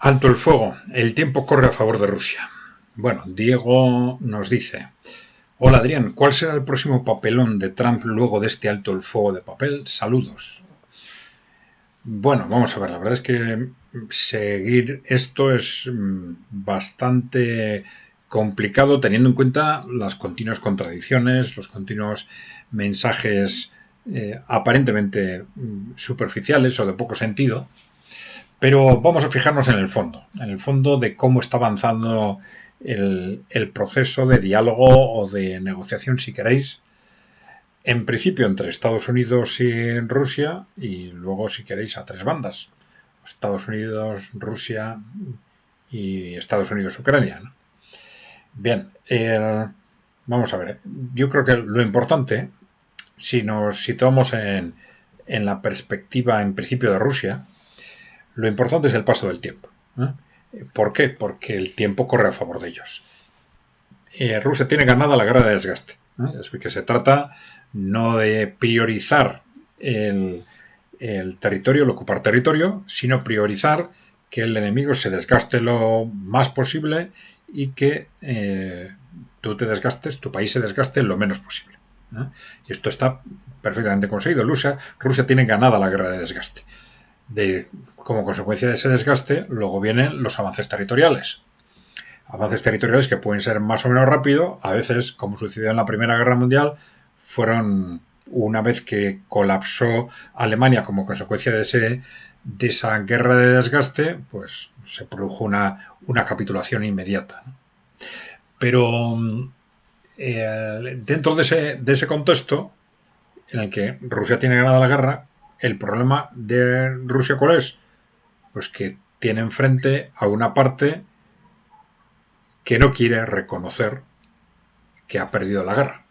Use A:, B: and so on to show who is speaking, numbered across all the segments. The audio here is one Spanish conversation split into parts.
A: Alto el fuego, el tiempo corre a favor de Rusia. Bueno, Diego nos dice: hola Adrián, ¿cuál será el próximo papelón de Trump luego de este alto el fuego de papel? Saludos. Bueno, vamos a ver, la verdad es que seguir esto es bastante complicado teniendo en cuenta las continuas contradicciones, los continuos mensajes aparentemente superficiales o de poco sentido. Pero vamos a fijarnos en el fondo de cómo está avanzando el proceso de diálogo o de negociación, si queréis, en principio entre Estados Unidos y Rusia, y luego, si queréis, a tres bandas: Estados Unidos, Rusia y Estados Unidos-Ucrania, ¿no? Bien, vamos a ver. Yo creo que lo importante, si nos situamos en la perspectiva, en principio, de Rusia, lo importante es el paso del tiempo, ¿eh? ¿Por qué? Porque el tiempo corre a favor de ellos. Rusia tiene ganada la guerra de desgaste, es que se trata no de priorizar el territorio, el ocupar territorio, sino priorizar que el enemigo se desgaste lo más posible y que tú te desgastes, tu país se desgaste lo menos posible. Y esto está perfectamente conseguido. Rusia tiene ganada la guerra de desgaste. Como consecuencia de ese desgaste, luego vienen los avances territoriales. Avances territoriales que pueden ser más o menos rápidos, a veces, como sucedió en la Primera Guerra Mundial, fueron, una vez que colapsó Alemania como consecuencia de esa guerra de desgaste, pues se produjo una capitulación inmediata, ¿no? Pero dentro de ese contexto, en el que Rusia tiene ganada la guerra, el problema de Rusia, ¿cuál es? Pues que tiene enfrente a una parte que no quiere reconocer que ha perdido la guerra.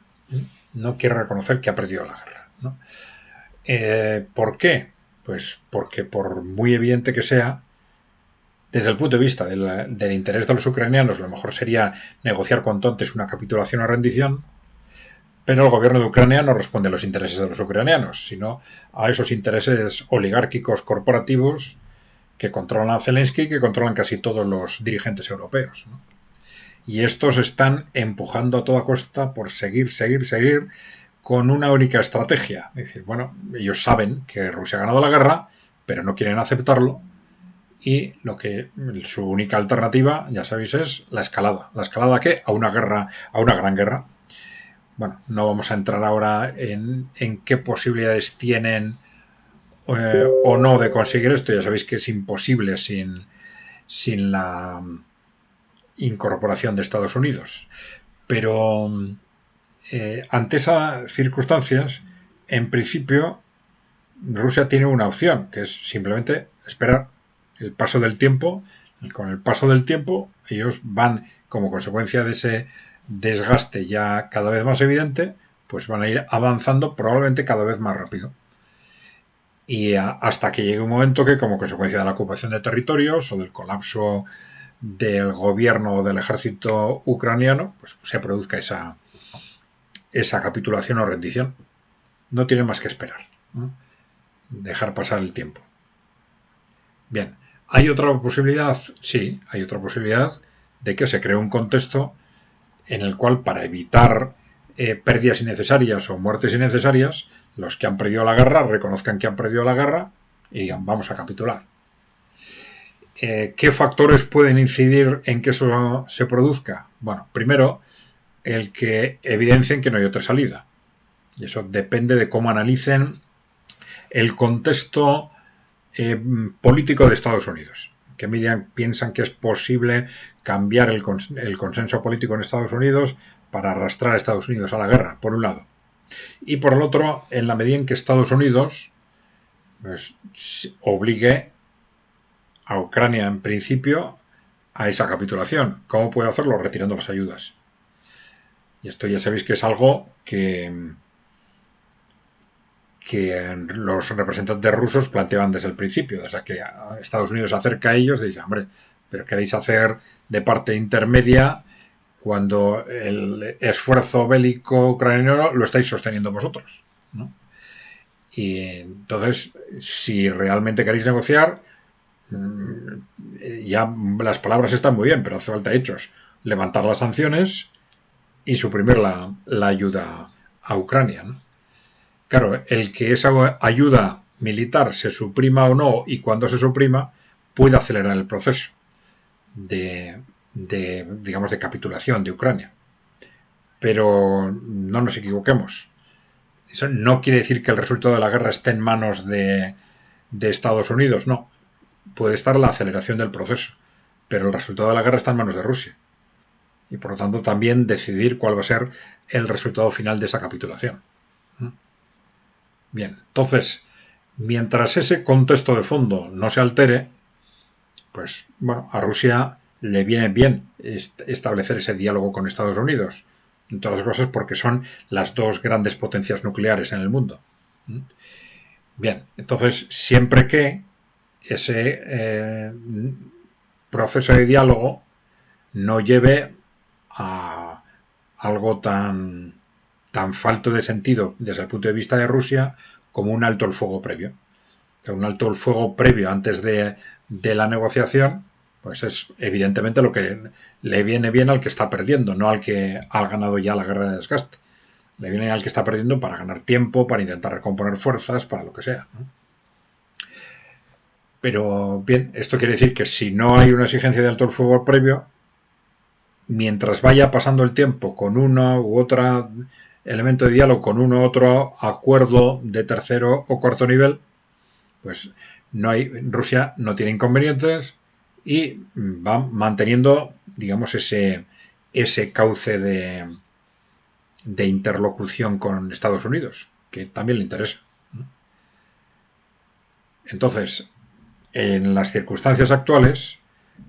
A: No quiere reconocer que ha perdido la guerra, ¿no? ¿Por qué? Pues porque, por muy evidente que sea, desde el punto de vista del interés de los ucranianos, lo mejor sería negociar cuanto antes una capitulación o rendición, pero el gobierno de Ucrania no responde a los intereses de los ucranianos, sino a esos intereses oligárquicos corporativos que controlan a Zelensky y que controlan casi todos los dirigentes europeos, ¿no? Y estos están empujando a toda costa por seguir con una única estrategia. Es decir, bueno, ellos saben que Rusia ha ganado la guerra, pero no quieren aceptarlo, y su única alternativa, ya sabéis, es la escalada. ¿La escalada qué? A una guerra, a una gran guerra. Bueno, no vamos a entrar ahora en qué posibilidades tienen o no de conseguir esto. Ya sabéis que es imposible sin la incorporación de Estados Unidos. Pero ante esas circunstancias, en principio, Rusia tiene una opción, que es simplemente esperar el paso del tiempo. Y con el paso del tiempo, ellos van, como consecuencia de ese desgaste ya cada vez más evidente, pues van a ir avanzando probablemente cada vez más rápido. Y hasta que llegue un momento que, como consecuencia de la ocupación de territorios o del colapso del gobierno o del ejército ucraniano, pues se produzca esa capitulación o rendición. No tiene más que esperar, ¿no? Dejar pasar el tiempo. Bien, ¿hay otra posibilidad? Sí, hay otra posibilidad de que se cree un contexto en el cual, para evitar pérdidas innecesarias o muertes innecesarias, los que han perdido la guerra reconozcan que han perdido la guerra y digan: vamos a capitular. ¿Qué factores pueden incidir en que eso se produzca? Bueno, primero, el que evidencien que no hay otra salida. Y eso depende de cómo analicen el contexto político de Estados Unidos. Que piensan que es posible cambiar el consenso político en Estados Unidos para arrastrar a Estados Unidos a la guerra, por un lado. Y por el otro, en la medida en que Estados Unidos pues, obligue a Ucrania, en principio, a esa capitulación. ¿Cómo puede hacerlo? Retirando las ayudas. Y esto ya sabéis que es algo que los representantes rusos planteaban desde el principio. Desde que Estados Unidos se acerca a ellos, dicen: hombre, pero queréis hacer de parte intermedia cuando el esfuerzo bélico ucraniano lo estáis sosteniendo vosotros, ¿no? Y entonces, si realmente queréis negociar, ya las palabras están muy bien, pero hace falta hechos. Levantar las sanciones y suprimir la ayuda a Ucrania, ¿no? Claro, el que esa ayuda militar se suprima o no, y cuando se suprima, puede acelerar el proceso digamos, de capitulación de Ucrania. Pero no nos equivoquemos. Eso no quiere decir que el resultado de la guerra esté en manos de Estados Unidos, no. Puede estar la aceleración del proceso, pero el resultado de la guerra está en manos de Rusia. Y por lo tanto también decidir cuál va a ser el resultado final de esa capitulación. Bien, entonces, mientras ese contexto de fondo no se altere, pues bueno, a Rusia le viene bien establecer ese diálogo con Estados Unidos, entre otras cosas porque son las dos grandes potencias nucleares en el mundo. Bien, entonces siempre que ese proceso de diálogo no lleve a algo tan falto de sentido desde el punto de vista de Rusia como un alto el fuego previo. Un alto el fuego previo antes de la negociación, pues es evidentemente lo que le viene bien al que está perdiendo, no al que ha ganado ya la guerra de desgaste. Le viene al que está perdiendo para ganar tiempo, para intentar recomponer fuerzas, para lo que sea, ¿no? Pero bien, esto quiere decir que si no hay una exigencia de alto el fuego previo, mientras vaya pasando el tiempo con uno u otro elemento de diálogo, con uno u otro acuerdo de tercero o cuarto nivel, pues Rusia no tiene inconvenientes y va manteniendo, digamos, ese cauce de interlocución con Estados Unidos, que también le interesa. Entonces, en las circunstancias actuales,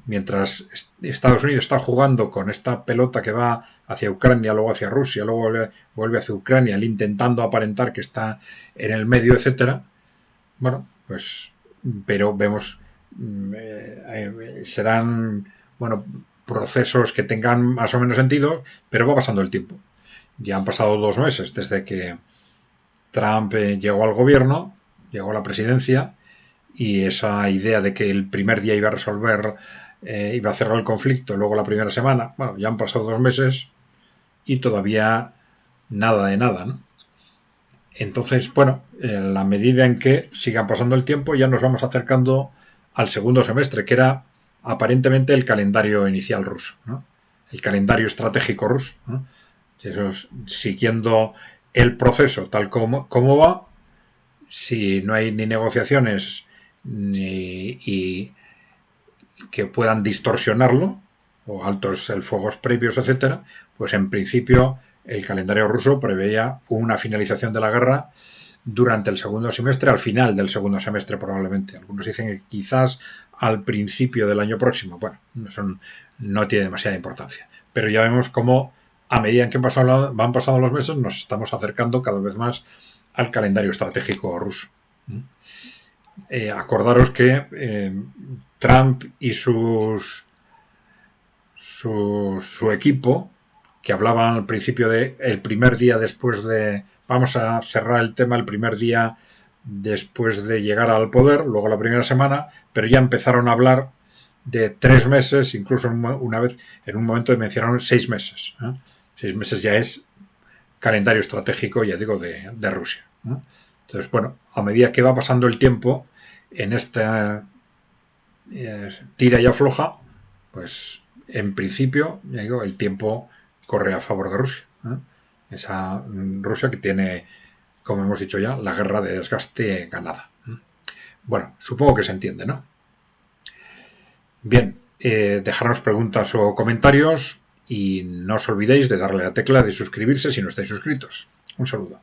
A: mientras Estados Unidos está jugando con esta pelota que va hacia Ucrania, luego hacia Rusia, luego vuelve hacia Ucrania, intentando aparentar que está en el medio, etcétera, bueno, pues, pero vemos, serán, bueno, procesos que tengan más o menos sentido, pero va pasando el tiempo. Ya han pasado 2 meses desde que Trump llegó al gobierno, llegó a la presidencia, y esa idea de que el primer día iba a resolver, iba a cerrar el conflicto, luego la primera semana, bueno, ya han pasado 2 meses y todavía nada de nada, ¿no? Entonces, bueno, en la medida en que siga pasando el tiempo, ya nos vamos acercando al segundo semestre, que era aparentemente el calendario inicial ruso, ¿no? El calendario estratégico ruso, ¿no? Eso es, siguiendo el proceso tal como va, si no hay ni negociaciones y que puedan distorsionarlo, o altos el fuegos previos, etcétera, pues en principio el calendario ruso preveía una finalización de la guerra durante el segundo semestre, al final del segundo semestre probablemente. Algunos dicen que quizás al principio del año próximo. Bueno, no tiene demasiada importancia. Pero ya vemos cómo a medida en que van pasando los meses nos estamos acercando cada vez más al calendario estratégico ruso. Acordaros que Trump y su equipo, que hablaban al principio de el primer día después de, vamos a cerrar el tema el primer día después de llegar al poder, luego la primera semana, pero ya empezaron a hablar de 3 meses, incluso una vez en un momento mencionaron 6 meses. 6 meses ya es calendario estratégico, ya digo, de Rusia. Entonces, bueno, a medida que va pasando el tiempo en esta tira y afloja, pues en principio, ya digo, el tiempo corre a favor de Rusia. Esa Rusia que tiene, como hemos dicho ya, la guerra de desgaste ganada. Bueno, supongo que se entiende, ¿no? Bien, dejarnos preguntas o comentarios y no os olvidéis de darle a la tecla de suscribirse si no estáis suscritos. Un saludo.